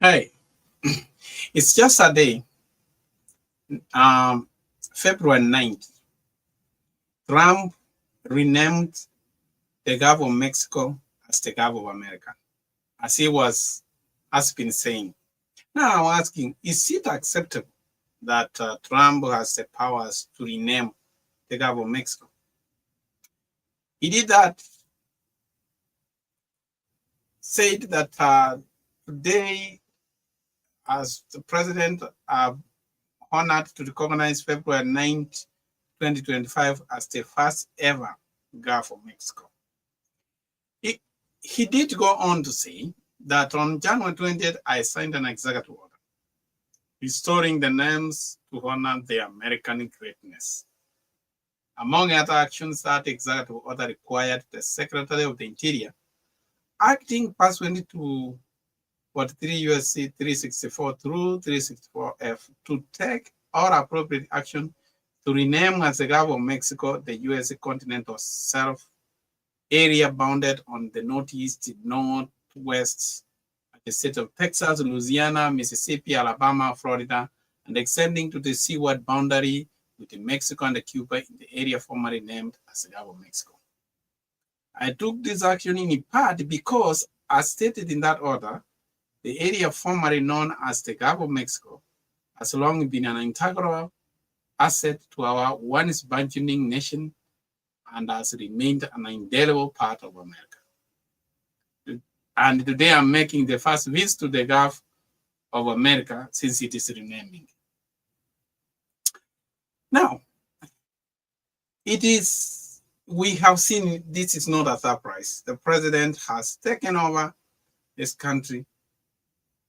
Hey, it's just a day, um, February 9th. Trump renamed the Gulf of Mexico as the Gulf of America, as he has been saying. Now I'm asking, is it acceptable that Trump has the powers to rename the Gulf of Mexico? He did that, said that today, as the president, honored to recognize February 9th, 2025 as the first ever Gulf of Mexico. He, he did go on to say that on January 20th, I signed an executive order restoring the names to honor the American greatness. Among other actions, that executive order required the Secretary of the Interior, acting pursuant to 43 U.S.C. 364 through 364F, to take all appropriate action to rename as the Gulf of Mexico the U.S. continental shelf area bounded on the northeast, northwest, the state of Texas, Louisiana, Mississippi, Alabama, Florida, and extending to the seaward boundary with Mexico and Cuba in the area formerly named as the Gulf of Mexico. I took this action in part because, as stated in that order, the area formerly known as the Gulf of Mexico has long been an integral asset to our once burgeoning nation and has remained an indelible part of America. And today I'm making the first visit to the Gulf of America since it is renaming. Now, we have seen this is not a surprise. The president has taken over this country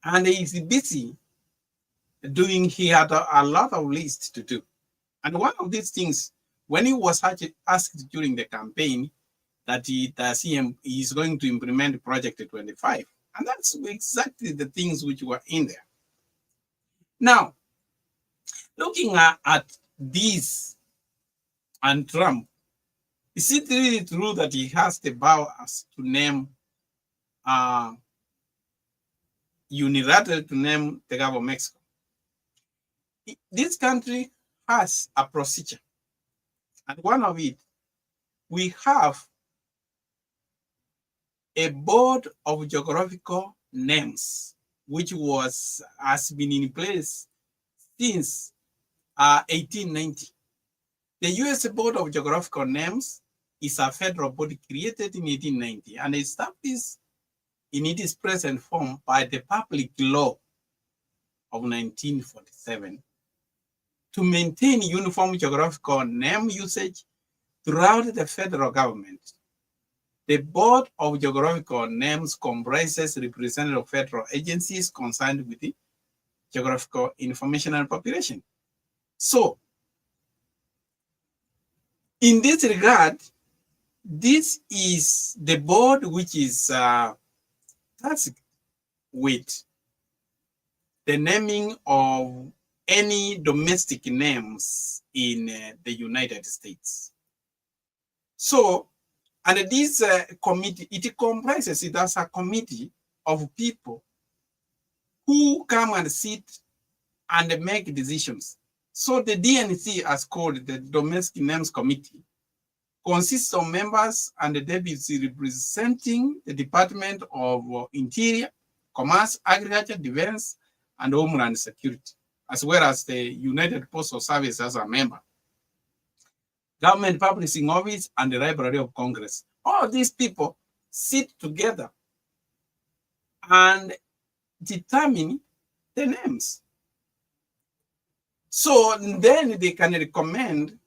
and he is busy doing, he had a lot of lists to do. And one of these things, when he was asked during the campaign that he is going to implement Project 25, and that's exactly the things which were in there. Now, looking at these and Trump, is it really true that he has the powers to name unilaterally to name the Gulf of Mexico? This country has a procedure, and one of it, we have a board of geographical names, which has been in place since 1890. The U.S. Board of Geographical Names is a federal body created in 1890 and established in its present form by the Public Law of 1947 to maintain uniform geographical name usage throughout the federal government. The Board of Geographical Names comprises representative federal agencies concerned with the geographical information and population. So, in this regard, this is the board which is tasked with the naming of any domestic names in the United States. So, and this committee, it comprises, it has a committee of people who come and sit and make decisions. So the DNC, as called the Domestic Names Committee, consists of members and the deputies representing the Department of Interior, Commerce, Agriculture, Defense, and Homeland Security, as well as the United Postal Service as a member, Government Publishing Office, and the Library of Congress. All these people sit together and determine the names. So then they can recommend,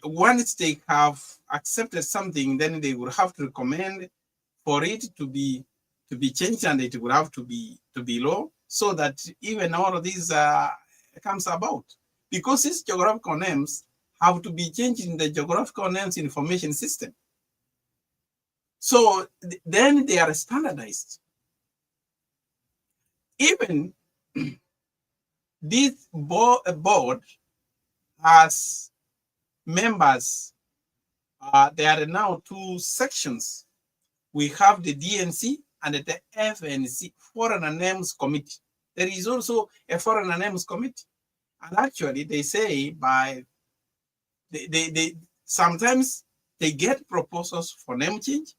once they have accepted something, then they will have to recommend for it to be changed, and it will have to be law, so that even all of these comes about. Because these geographical names have to be changed in the geographical names information system. So then they are standardized. Even this board has members. There are now two sections. We have the DNC and the FNC, Foreigner Names Committee. There is also a Foreigner Names Committee. And actually, they say they sometimes they get proposals for name change.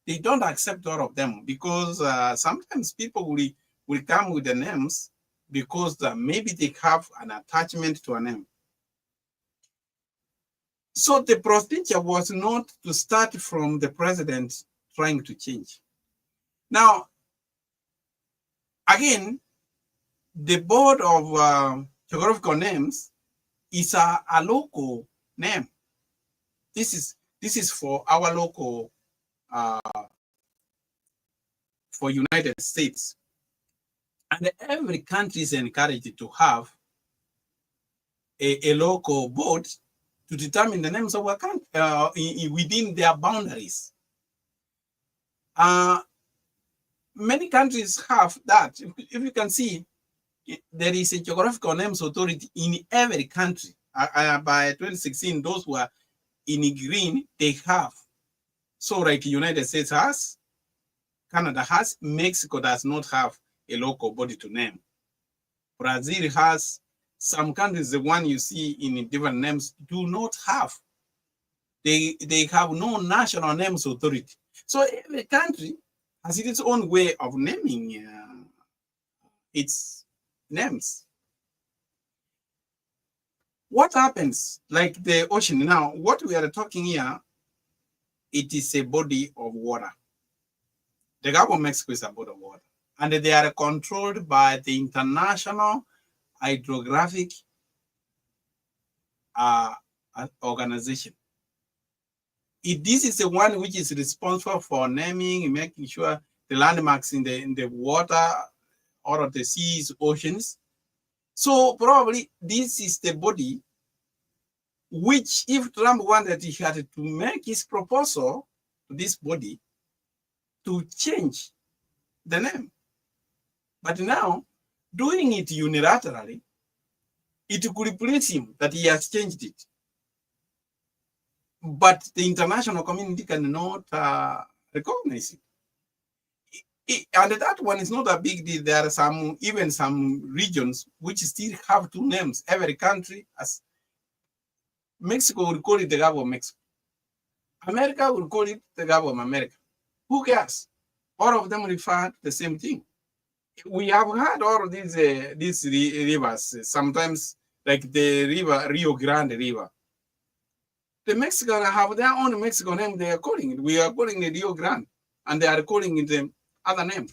They don't accept all of them because sometimes people will come with the names because maybe they have an attachment to a name. So the procedure was not to start from the president trying to change. Now, again, the board of geographical names is a local name. This is for our local, for United States. And every country is encouraged to have a local board to determine the names of a country within their boundaries. Many countries have that. If you can see, there is a geographical names authority in every country. By 2016, those who are in green, they have. So like the United States has, Canada has, Mexico does not have a local body to name. Brazil has, some countries, the one you see in different names, do not have. They have no national names authority. So every country has its own way of naming its names. What happens, like the ocean now, what we are talking here, it is a body of water. The Gulf of Mexico is a body of water. And they are controlled by the International Hydrographic Organization. This is the one which is responsible for naming and making sure the landmarks in the water or the seas, oceans. So probably this is the body which, if Trump wanted, he had to make his proposal to this body to change the name. But now, doing it unilaterally, it could please him that he has changed it. But the international community cannot recognize it. And that one is not a big deal. There are even some regions which still have two names. Every country, as Mexico would call it the Gulf of Mexico. America would call it the Gulf of America. Who cares? All of them refer to the same thing. We have had all of these rivers, sometimes like the river, Rio Grande River. The Mexicans have their own Mexican name they are calling it. We are calling it Rio Grande, and they are calling it the other name.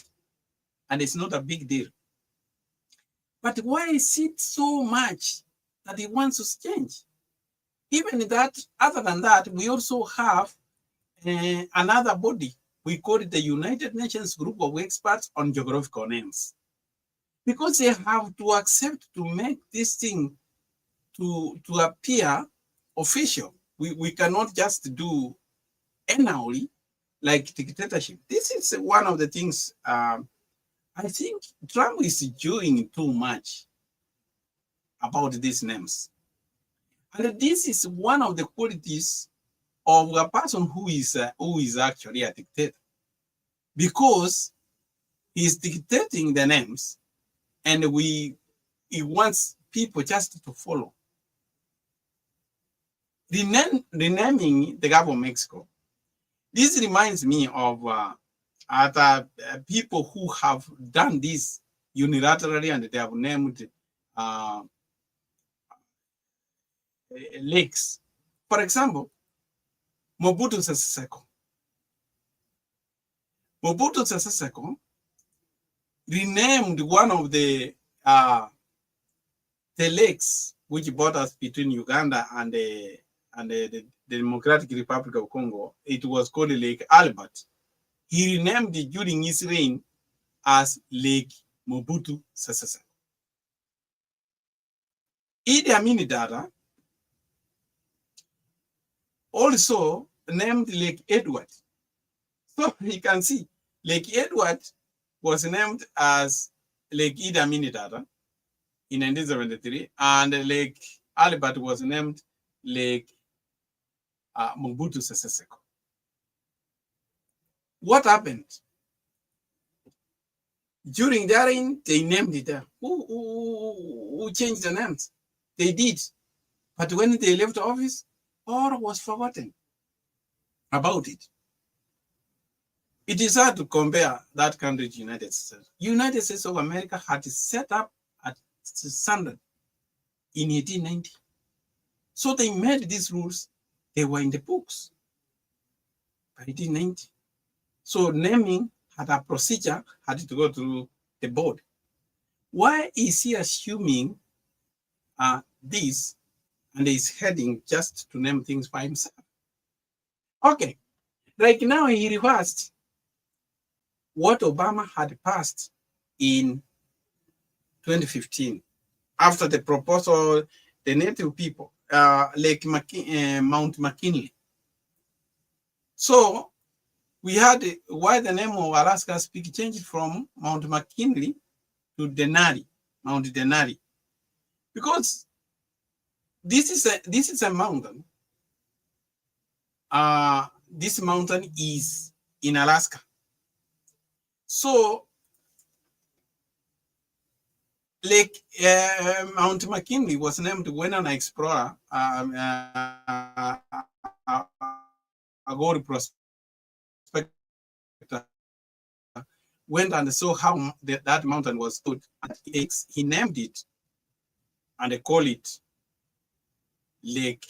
And it's not a big deal. But why is it so much that he wants to change? Even that, other than that, we also have another body. We call it the United Nations Group of Experts on Geographical Names. Because they have to accept to make this thing to appear official. We cannot just do annually like dictatorship. This is one of the things I think Trump is doing too much about these names. And this is one of the qualities of a person who is actually a dictator, because he's dictating the names, and he wants people just to follow. Renaming the Gulf of Mexico. This reminds me of other people who have done this unilaterally, and they have named lakes. For example, Mobutu Sese Seko. Mobutu Sese Seko renamed one of the lakes which borders between Uganda and the Democratic Republic of Congo. It was called Lake Albert. He renamed it during his reign as Lake Mobutu Sese Seko. Idi Amin Dada also named Lake Edward. So you can see Lake Edward was named as Lake Idi Amin Dada in 1973, and Lake Albert was named Lake Mobutu Sese Seko. What happened? During therein, they named it. Who changed the names? They did. But when they left office, all was forgotten about it. It is hard to compare that country to United States. United States of America had set up at standard in 1890. So they made these rules. They were in the books by 1890. So naming had a procedure, had to go through the board. Why is he assuming this and is heading just to name things by himself? Okay, like now he reversed what Obama had passed in 2015 after the proposal, the native people, Mount McKinley. So we had why the name of Alaska Peak changed from Mount McKinley to Denali, Mount Denali, because this is a mountain. This mountain is in Alaska. So, Mount McKinley was named when an explorer, a gold prospector, went and saw how that mountain was stood. He named it and they call it Lake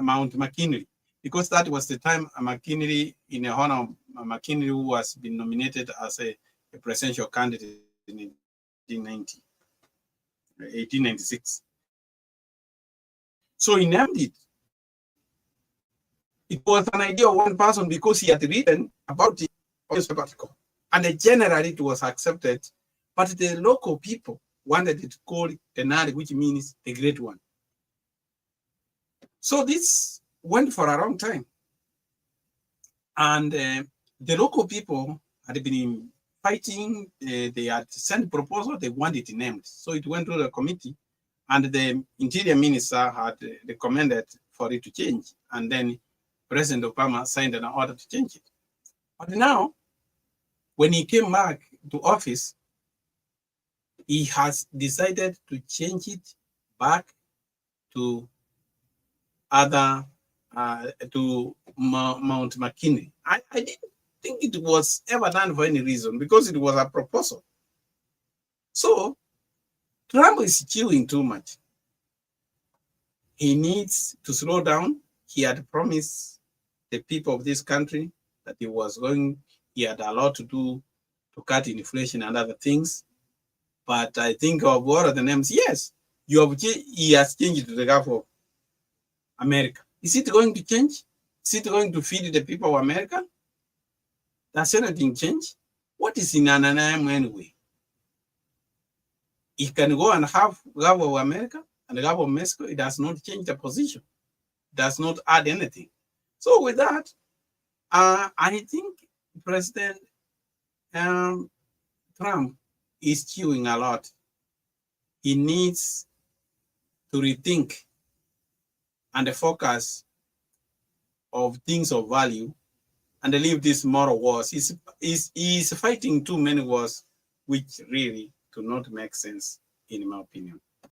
Mount McKinley, because that was the time McKinley, in honor of McKinley, who was been nominated as a presidential candidate in 1896. So he named it. It was an idea of one person because he had written about it on his article. And generally it was accepted, but the local people wanted it to call it Denali, which means the great one. So this went for a long time. And the local people had been fighting. They had sent proposal, they wanted it named. So it went to the committee, and the interior minister had recommended for it to change. And then President Obama signed an order to change it. But now, when he came back to office, he has decided to change it back to to Mount McKinley. I didn't think it was ever done for any reason, because it was a proposal. So Trump is chewing too much. He needs to slow down. He had promised the people of this country that he had a lot to do to cut inflation and other things. But I think of what are the names? Yes, he has changed the Gulf of America. Is it going to change? Is it going to feed the people of America? Does anything change? What is in Ananaim anyway? It can go and have Gulf of America and the Gulf of Mexico. It does not change the position. It does not add anything. So with that, I think President Trump is chewing a lot. He needs to rethink and the focus of things of value and leave these moral wars. He's fighting too many wars, which really do not make sense, in my opinion.